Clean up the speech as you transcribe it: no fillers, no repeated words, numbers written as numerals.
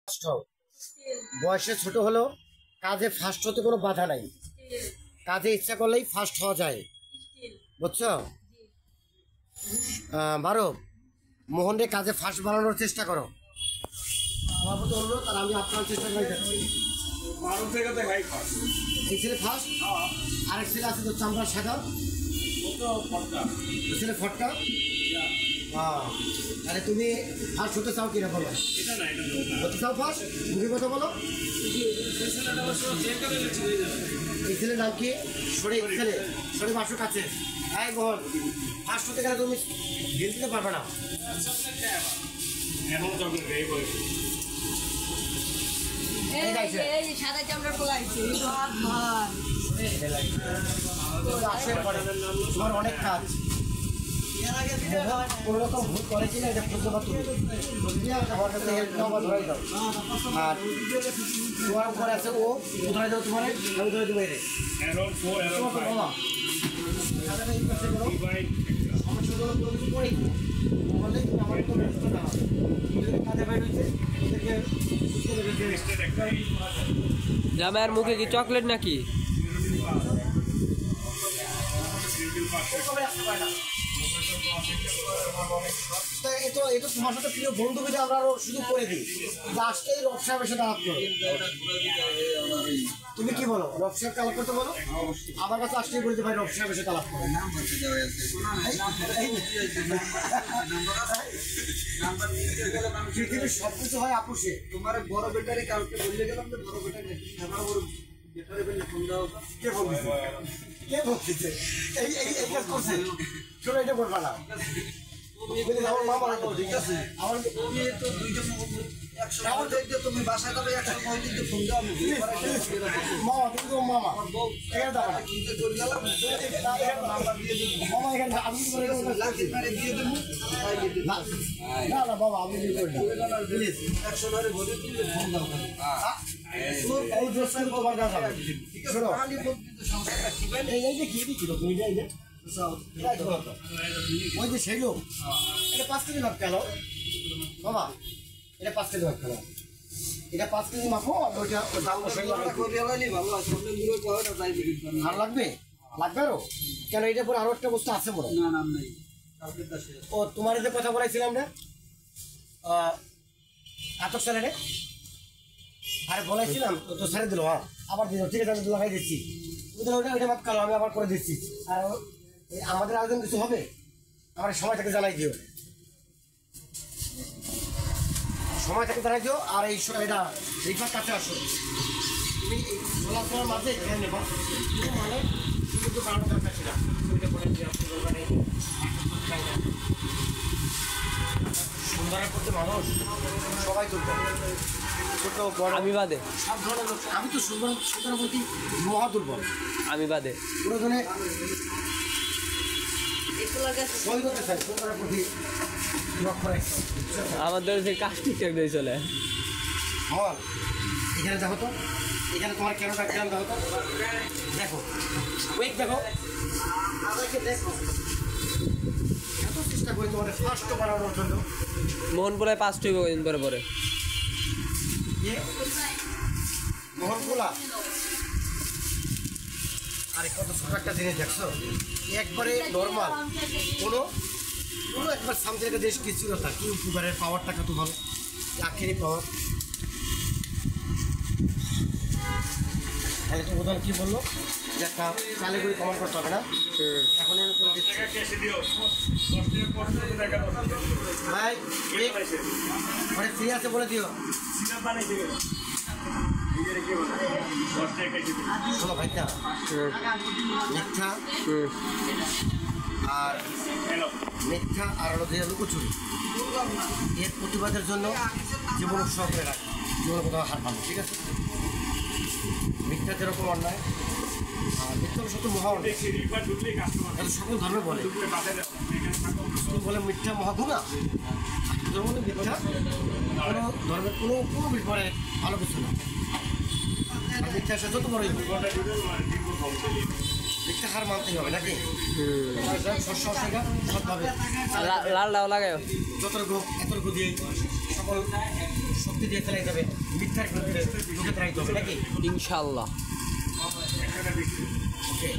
First হও, বয়সে ছোট হলেও কাজে ফার্স্ট হতে কোনো বাধা নাই। কাজে ইচ্ছা করলেই ফার্স্ট হওয়া যায়, বুঝছো? বারো, মোহনরে কাজে ফার্স্ট বানানোর চেষ্টা করো। আমার প্রতি অনুরোধ, আর আমি আপনার চেষ্টা করে যাচ্ছি। এই ছেলে ফার্স্ট, আরেক ছেলে আছে তো চামড়া সাদা, ছেলে ফটকা। তাহলে তুমি ফার্স্ট হতে চাও কিনা বলো? হতে চাও ফার্স্ট? মুখে কথা বলো। এই ছেলের নাম কি? শরীফ ছেলে, শরীফ আসো কাছে। হ্যাঁ বল, ফার্স্ট হতে গেলে তুমি ঢিল দিতে পারবে না। তোমার অনেক কাজ, কোনো রকম ভুল করে কিনা এটা খুঁজতে পারতো, আমার কাছে হেল্প নাও বা ধরাই দাও। আর তোমার উপরে আছে ও ধরাই দাও, তোমার আমি ধরে দেবো। এর জামাইয়ের মুখে কি চকলেট নাকি? এটা তোমার সাথে প্রিয় বন্ধু মিলে আমরা আরো সুযোগ করে দিই। লাস্টেই রব সাহেবের সাথে আলাপ করো। তুমি কি বলো? রব সাহেবকে আলাপ করতে বলো। আমার কাছে আসতেই বলতে পারি রব সাহেবের সাথে আলাপ করো। পৃথিবীর সবকিছু হয় আপুসে। তোমার বড় বেটারে কাউকে বললে গেলাম যে বড় বেটারে কে বলছে? কে বলছে? এই কাজ করছে? শোনো, এটা করবা না। আমার মামা ঠিক আছে, আমার তুমি বাসায় যাবে, ফোন দাও। মামা, তুমি তো মামা, এখানে দাও মামা, এখানে আমি না না বাবা, আমি প্লিজ 100 ধরে বলে দিলে ফোন দাও। এই দোষটা তোমার কাছে শোনো, এই যে কি দিচ্ছিল তুমি, ওই যে সেই লোক, এটা 5 কেজি মাপ কেন বাবা? এটা 5 কেজি মাপ কেন? এটা 5 কেজি মাপো। ওইটা আর লাগবে লাগবে আরো কেন? এটা পরে আরো একটা বস্তু আছে বলে। ও তোমার যে কথা বলাইছিলাম না আতক স্যালারে, আরে বলাইছিলাম তো ছেড়ে দিল। হ্যাঁ, আবার দিল, ঠিক আছে আমি লাগাই দিচ্ছি। ওইটা মাপ কালো, আমি আবার করে দিচ্ছি। আর আমাদের আয়োজন কিছু হবে, আমার সময় থেকে জানাই দিও, সময় থেকে জানাই দিও। আর এই এটা রিফার কাছে আসো, তুমি এই চলাচলের মাঝে এখানে নেবা মানে কিন্তু বানানো দরকার ছিল। সুন্দরের প্রতি মানুষ সবাই তুলবে, ছোট বড় আমি বাদে, সব ধরনের লোক। আমি তো সুন্দরের প্রতি মহা দুর্বল, আমি বাদে পুরোজনে সই করতে চাই সুন্দরের প্রতি লক্ষ্য রাখতে। আমাদের যে কাস্টিক দিয়ে চলে। হল এখানে দেখো তো, এখানে তোমার কেন ডাকলাম দেখো তো, দেখো ওয়েক দেখো, আমাকে দেখো। এত চেষ্টা করি তোমাদের ফার্স্ট বানানোর জন্য। মোহনপুরায় 5টি দিন পরে পরে মোহনপুলা। আরে কত ছোট একটা জিনিস দেখছো, একবারে নর্মাল, কোনো একবার সামথিং একটা দেশ কিছু না, কি উপকারের পাওয়ারটা কত ভালো, আখেরি পাওয়ার। তাহলে তো প্রধান কি বললো যে একটা চালে করে কমান করতে হবে না? এখন ভাই ঘরে ফ্রি আছে বলে দিও। শোনো ভাইটা, মিথ্যা আর মিথ্যা আর হলো যে লুকোচুরি, এর প্রতিবাদের জন্য জীবন উৎসব করে রাখে, জীবন কোথাও হার পাবো, ঠিক আছে? মিথ্যা যেরকম অন্যায়, আর মিথ্যা সত্য মহা অন্যায়, সকল ধর্মে বলে। বলে মিথ্যা মহাগুণা, বলে মিথ্যা কোনো ধর্মের কোনো বিষয়ে ভালো কিছু না। মিথ্যা সে যত বড়ই মিথ্যা হার মানতেই হবে নাকি? সৎভাবে লাল লাগায় যতটুকু এতটুকু দিয়ে সকল শক্তি দিয়ে চালাইতে হবে, মিথ্যার বিরুদ্ধে রুখে দাঁড়াইতে হবে নাকি? ইনশাল্লাহ। ওকে।